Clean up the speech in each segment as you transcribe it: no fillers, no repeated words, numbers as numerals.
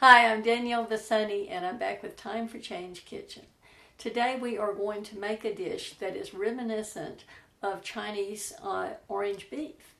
Hi, I'm Danielle Visoni, and I'm back with Time for Change Kitchen. Today we are going to make a dish that is reminiscent of Chinese orange beef.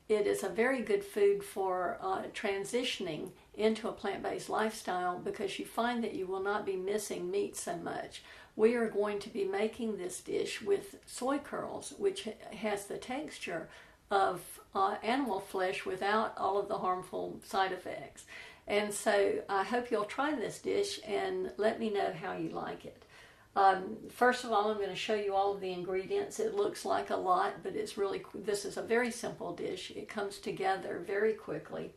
It is a very good food for transitioning into a plant-based lifestyle because you find that you will not be missing meat so much. We are going to be making this dish with soy curls, which has the texture of animal flesh without all of the harmful side effects. And so I hope you'll try this dish and let me know how you like it. First of all, I'm going to show you all of the ingredients. It looks like a lot, but this is a very simple dish. It comes together very quickly.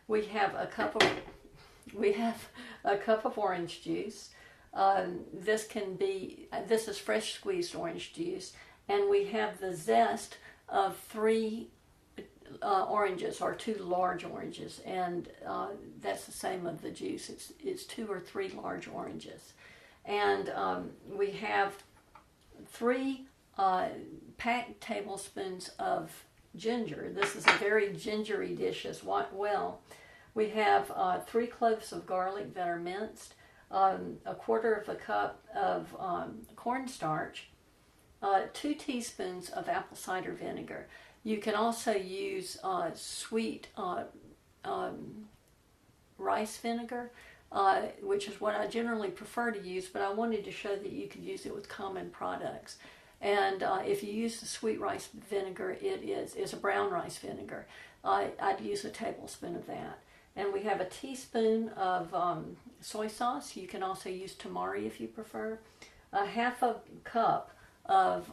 We have a cup of orange juice. This is fresh squeezed orange juice, and we have the zest of 3 oranges, or 2 large oranges, and that's the same of the juice. It's 2 or 3 large oranges, and we have 3 packed tablespoons of ginger. This is a very gingery dish as well. We have 3 cloves of garlic that are minced, a 1/4 cup of cornstarch, 2 teaspoons of apple cider vinegar. You can also use sweet rice vinegar, which is what I generally prefer to use, but I wanted to show that you could use it with common products. And if you use the sweet rice vinegar, it's a brown rice vinegar. I'd use a tablespoon of that. And we have a teaspoon of soy sauce. You can also use tamari if you prefer. A 1/2 cup of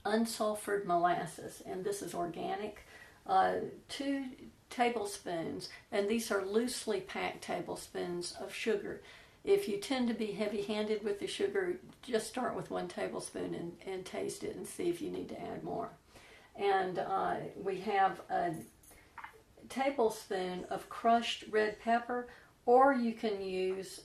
unsulfured molasses, and this is organic. 2 tablespoons, and these are loosely packed tablespoons of sugar. If you tend to be heavy-handed with the sugar, just start with 1 tablespoon and taste it and see if you need to add more. And we have a tablespoon of crushed red pepper, or you can use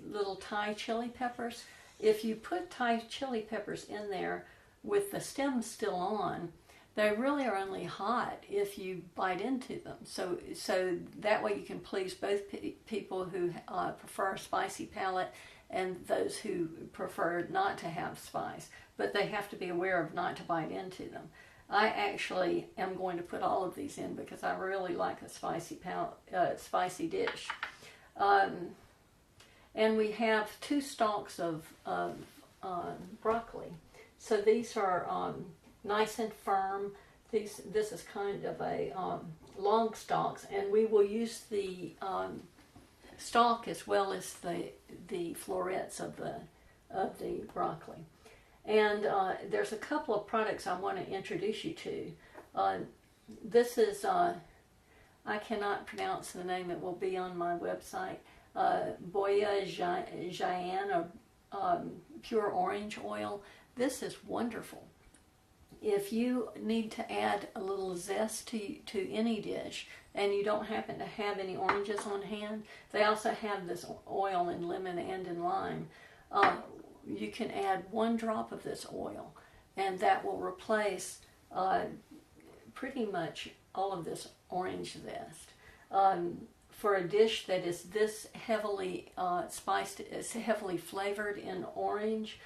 little Thai chili peppers. If you put Thai chili peppers in there with the stems still on, they really are only hot if you bite into them. So that way you can please both people who prefer a spicy palate and those who prefer not to have spice. But they have to be aware of not to bite into them. I actually am going to put all of these in because I really like a spicy dish. And we have 2 stalks of broccoli. So these are nice and firm. This is kind of a long stalks, and we will use the stalk as well as the florets of the broccoli. And there's a couple of products I want to introduce you to. This is, I cannot pronounce the name, it will be on my website, Boya Jian, or pure orange oil. This is wonderful. If you need to add a little zest to any dish and you don't happen to have any oranges on hand, they also have this oil in lemon and in lime. You can add 1 drop of this oil, and that will replace pretty much all of this orange zest. For a dish that is this heavily spiced, is heavily flavored in orange,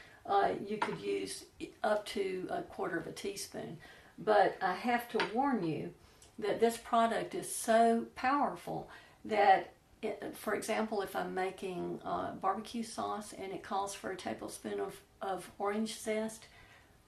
you could use up to 1/4 teaspoon. But I have to warn you that this product is so powerful that, for example, if I'm making barbecue sauce and it calls for a tablespoon of orange zest,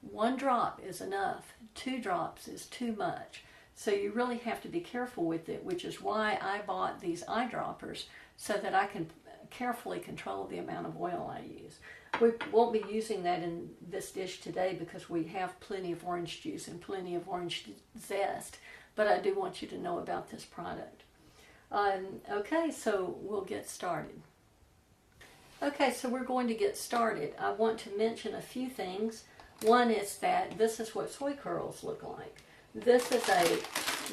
1 drop is enough. 2 drops is too much. So you really have to be careful with it, which is why I bought these eyedroppers, so that I can carefully control the amount of oil I use. We won't be using that in this dish today because we have plenty of orange juice and plenty of orange zest, but I do want you to know about this product. Okay, so we'll get started. Okay, so we're going to get started. I want to mention a few things. One is that this is what soy curls look like. This is a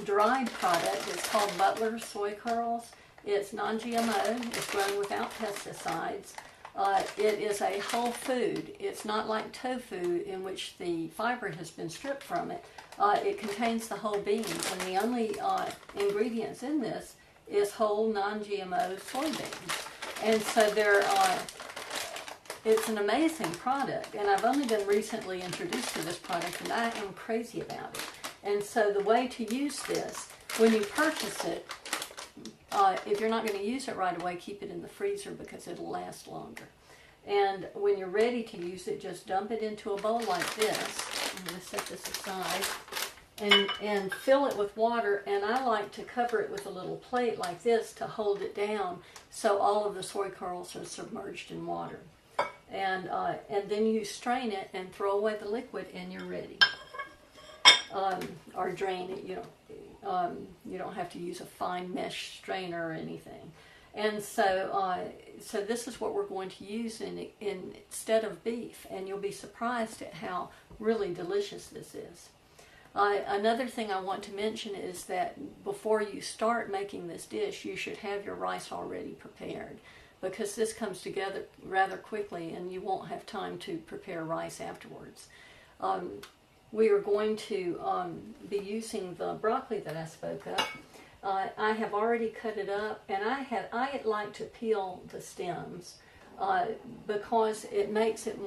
dried product. It's called Butler's Soy Curls. It's non-GMO. It's grown without pesticides. It is a whole food. It's not like tofu, in which the fiber has been stripped from it. It contains the whole bean, and the only ingredients in this is whole non-GMO soybeans. And so it's an amazing product, and I've only been recently introduced to this product, and I am crazy about it. And so the way to use this, when you purchase it, if you're not going to use it right away, keep it in the freezer because it'll last longer. And when you're ready to use it, just dump it into a bowl like this. I'm going to set this aside. And fill it with water, and I like to cover it with a little plate like this to hold it down so all of the soy curls are submerged in water. And then you strain it and throw away the liquid, and you're ready. Or drain it. You don't have to use a fine mesh strainer or anything. And so this is what we're going to use instead of beef, and you'll be surprised at how really delicious this is. Another thing I want to mention is that before you start making this dish, you should have your rice already prepared, because this comes together rather quickly and you won't have time to prepare rice afterwards. We are going to be using the broccoli that I spoke of. I have already cut it up, and I like to peel the stems because it makes it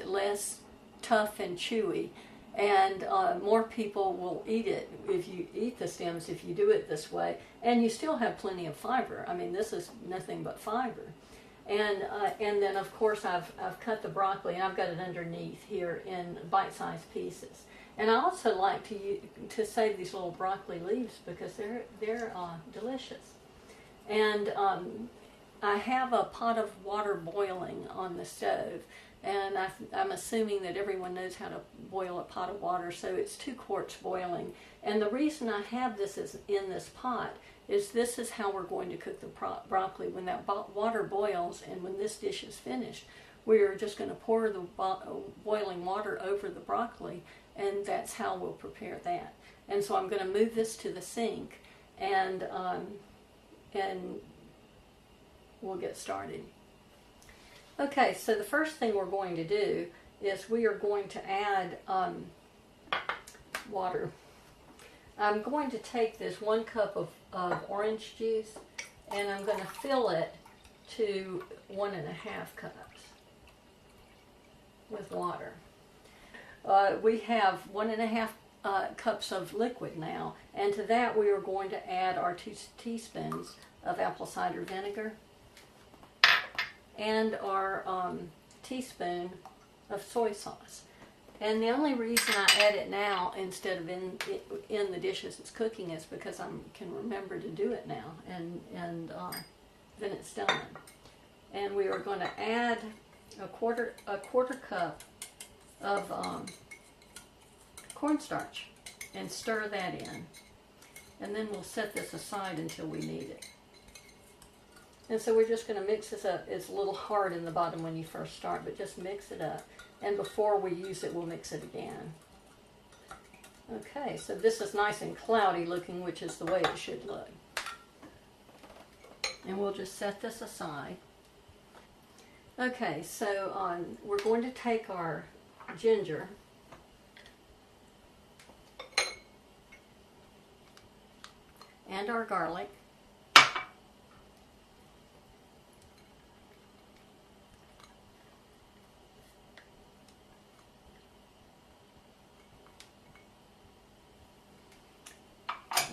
less tough and chewy. And more people will eat it if you eat the stems, if you do it this way. And you still have plenty of fiber. I mean, this is nothing but fiber. And then, of course, I've cut the broccoli, and I've got it underneath here in bite-sized pieces. And I also like to save these little broccoli leaves because they're delicious. And I have a pot of water boiling on the stove. And I'm assuming that everyone knows how to boil a pot of water, so it's 2 quarts boiling. And the reason I have this in this pot is this is how we're going to cook the broccoli. When that water boils and when this dish is finished, we're just going to pour the boiling water over the broccoli, and that's how we'll prepare that. And so I'm going to move this to the sink, and we'll get started. Okay, so the first thing we're going to do is we are going to add water. I'm going to take this 1 cup of orange juice, and I'm going to fill it to 1.5 cups with water. We have 1.5 cups of liquid now, and to that we are going to add our 2 teaspoons of apple cider vinegar and our teaspoon of soy sauce. And the only reason I add it now instead of in the dish as it's cooking is because I can remember to do it now, and then it's done. And we are going to add a quarter cup of cornstarch and stir that in. And then we'll set this aside until we need it. And so we're just going to mix this up. It's a little hard in the bottom when you first start, but just mix it up. And before we use it, we'll mix it again. Okay, so this is nice and cloudy looking, which is the way it should look. And we'll just set this aside. Okay, so we're going to take our ginger and our garlic,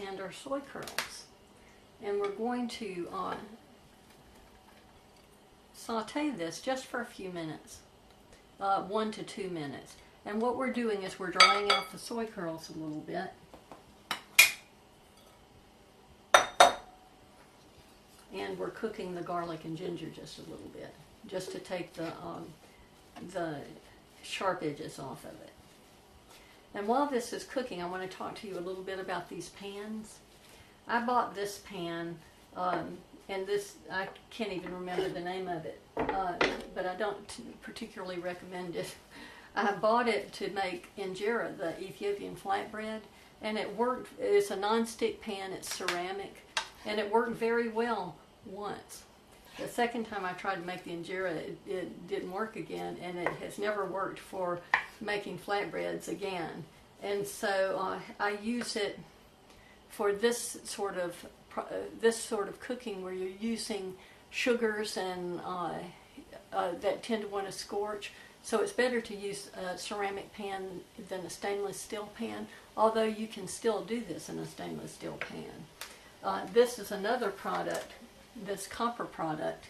and our soy curls, and we're going to saute this just for a few minutes, 1 to 2 minutes. And what we're doing is we're drying out the soy curls a little bit, and we're cooking the garlic and ginger just a little bit, just to take the sharp edges off of it. And while this is cooking, I want to talk to you a little bit about these pans. I bought this pan, and this, I can't even remember the name of it, but I don't particularly recommend it. I bought it to make injera, the Ethiopian flatbread, and it worked. It's a non-stick pan, it's ceramic, and it worked very well once. The second time I tried to make the injera, it didn't work again, and it has never worked for making flatbreads again. And so I use it for this sort of this sort of cooking where you're using sugars and that tend to want to scorch. So it's better to use a ceramic pan than a stainless steel pan, although you can still do this in a stainless steel pan. This is another product, this copper product,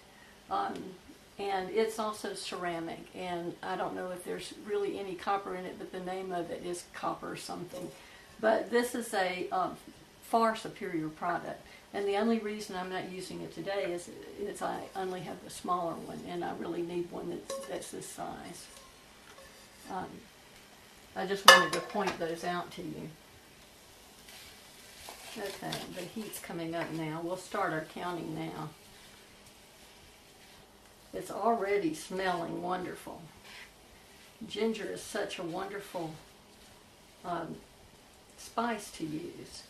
and it's also ceramic, and I don't know if there's really any copper in it, but the name of it is copper something. But this is a far superior product, and the only reason I'm not using it today is I only have the smaller one, and I really need one that's this size. I just wanted to point those out to you. Okay, the heat's coming up now. We'll start our counting now. It's already smelling wonderful. Ginger is such a wonderful spice to use.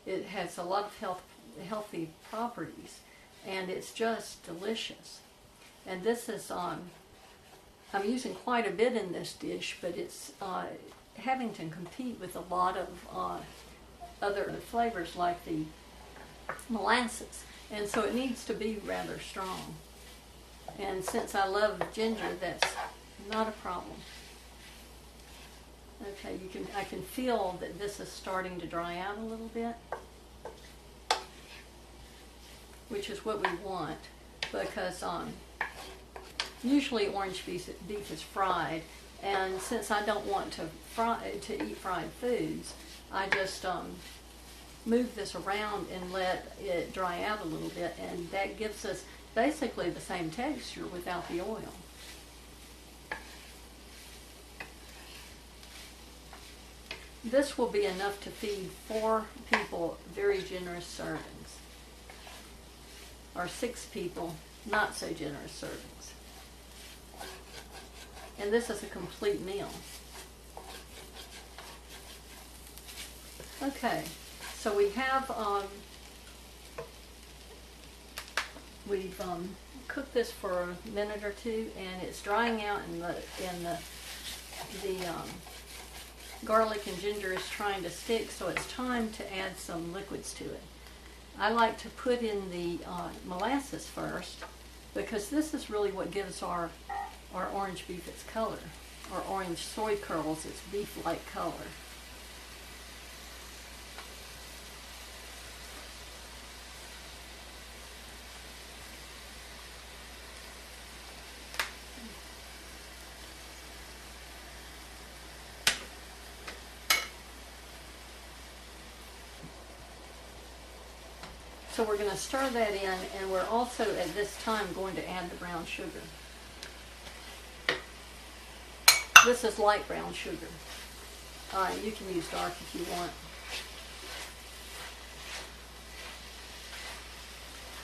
It has a lot of healthy properties, and it's just delicious. And this is, I'm using quite a bit in this dish, but it's having to compete with a lot of other flavors like the molasses, and so it needs to be rather strong. And since I love ginger, that's not a problem. Okay, I can feel that this is starting to dry out a little bit, which is what we want, because usually orange beef is fried, and since I don't want to eat fried foods, I just move this around and let it dry out a little bit, and that gives us basically the same texture without the oil. This will be enough to feed 4 people very generous servings, or 6 people not so generous servings. And this is a complete meal. Okay, so we have we've cooked this for a minute or two, and it's drying out, and the garlic and ginger is trying to stick, so it's time to add some liquids to it. I like to put in the molasses first, because this is really what gives our orange beef its color, or orange soy curls its beef-like color. So we're going to stir that in, and we're also at this time going to add the brown sugar. This is light brown sugar. You can use dark if you want.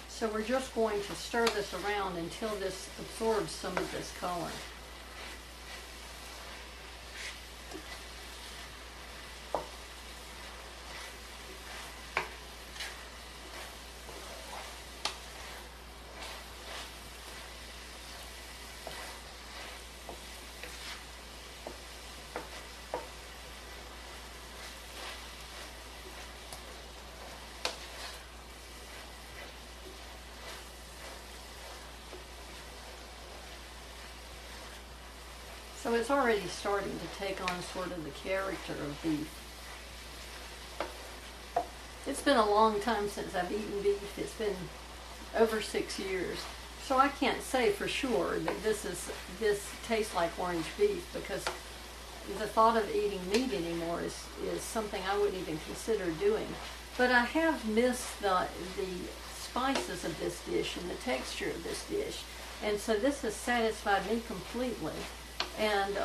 So we're just going to stir this around until this absorbs some of this color. So it's already starting to take on sort of the character of beef. It's been a long time since I've eaten beef. It's been over 6 years. So I can't say for sure that this tastes like orange beef, because the thought of eating meat anymore is something I wouldn't even consider doing. But I have missed the spices of this dish and the texture of this dish. And so this has satisfied me completely. And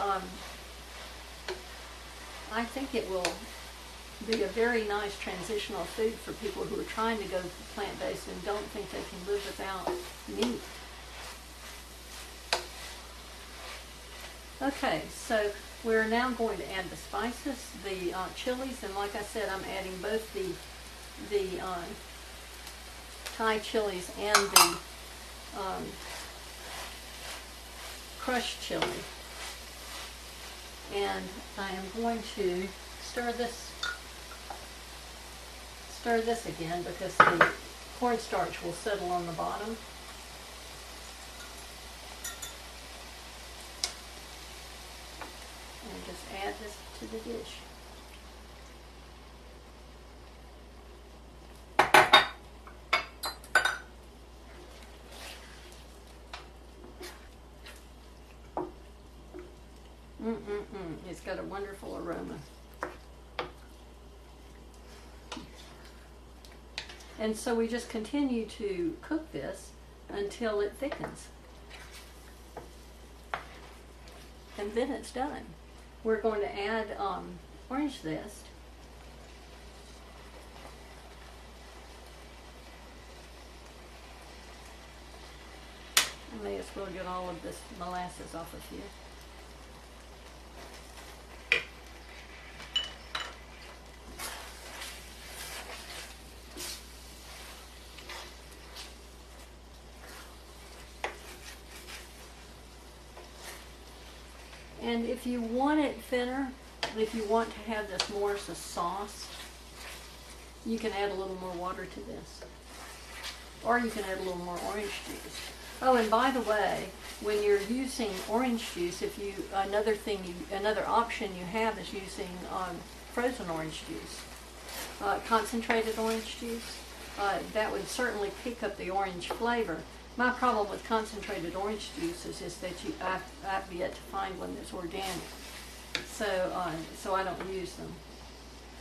I think it will be a very nice transitional food for people who are trying to go plant-based and don't think they can live without meat. Okay, so we're now going to add the spices, the chilies, and like I said, I'm adding both the Thai chilies and the crushed chili. And I am going to stir this again, because cornstarch will settle on the bottom. And just add this to the dish. It's got a wonderful aroma. And so we just continue to cook this until it thickens. And then it's done. We're going to add orange zest. I may as well get all of this molasses off of here. And if you want it thinner, if you want to have this more as a sauce, you can add a little more water to this. Or you can add a little more orange juice. Oh, and by the way, when you're using orange juice, another option you have is using frozen orange juice, concentrated orange juice. That would certainly pick up the orange flavor. My problem with concentrated orange juice is just that I've yet to find one that's organic, so I don't use them.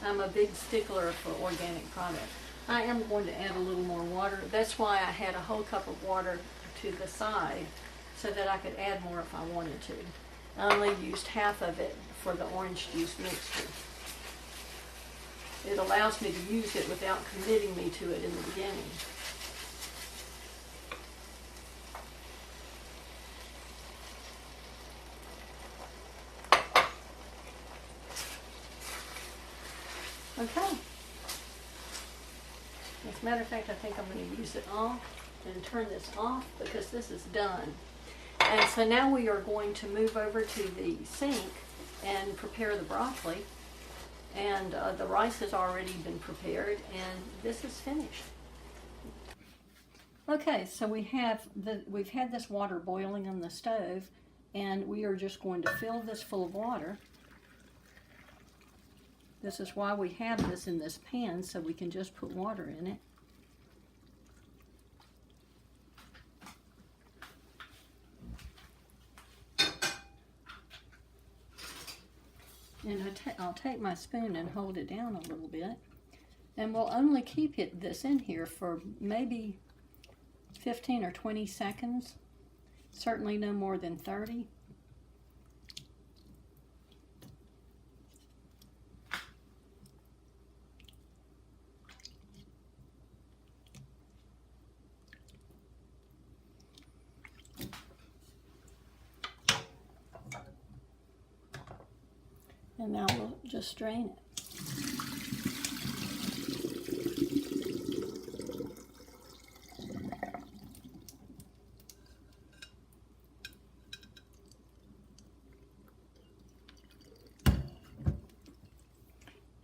I'm a big stickler for organic products. I am going to add a little more water. That's why I had a whole cup of water to the side, so that I could add more if I wanted to. I only used half of it for the orange juice mixture. It allows me to use it without committing me to it in the beginning. Okay. As a matter of fact, I think I'm going to use it off and turn this off because this is done. And so now we are going to move over to the sink and prepare the broccoli. And the rice has already been prepared, and this is finished. Okay, so we've had this water boiling on the stove, and we are just going to fill this full of water. This is why we have this in this pan, so we can just put water in it. And I'll take my spoon and hold it down a little bit. And we'll only keep this in here for maybe 15 or 20 seconds. Certainly no more than 30. And now we'll just strain it.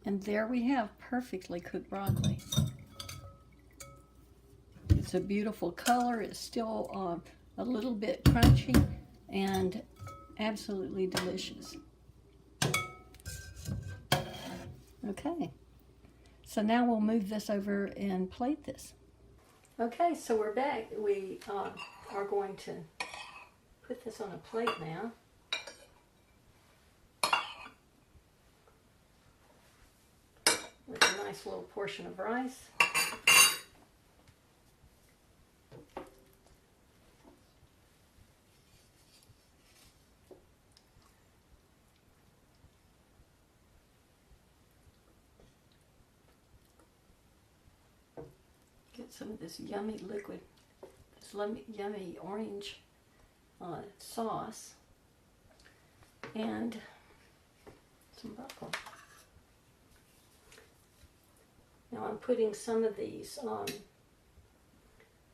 And there we have perfectly cooked broccoli. It's a beautiful color. It's still a little bit crunchy and absolutely delicious. Okay, so now we'll move this over and plate this. Okay, so we're back. We are going to put this on a plate now. With a nice little portion of rice. Get some of this yummy liquid, this yummy orange sauce, and some broccoli. Now I'm putting some of these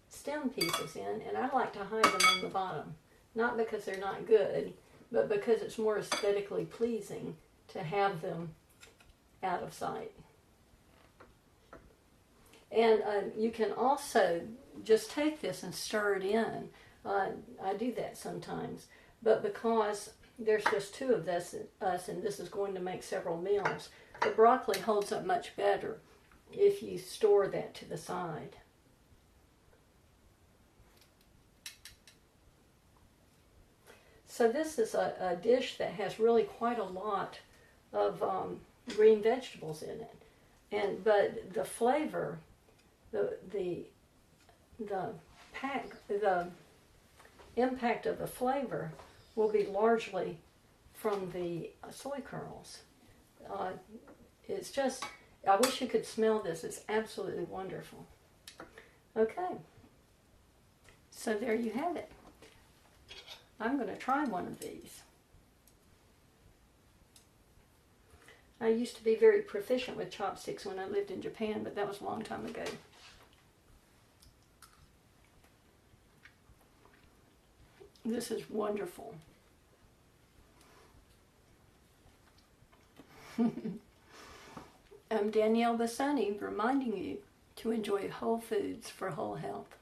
stem pieces in, and I like to hide them on the bottom. Not because they're not good, but because it's more aesthetically pleasing to have them out of sight. And you can also just take this and stir it in. I do that sometimes. But because there's just two of us and this is going to make several meals, the broccoli holds up much better if you store that to the side. So this is a dish that has really quite a lot of green vegetables in it, but the flavor, the impact of the flavor will be largely from the soy curls. It's just, I wish you could smell this. It's absolutely wonderful. Okay, so there you have it. I'm going to try one of these. I used to be very proficient with chopsticks when I lived in Japan, but that was a long time ago. This is wonderful. I'm Danielle Bassani, reminding you to enjoy whole foods for whole health.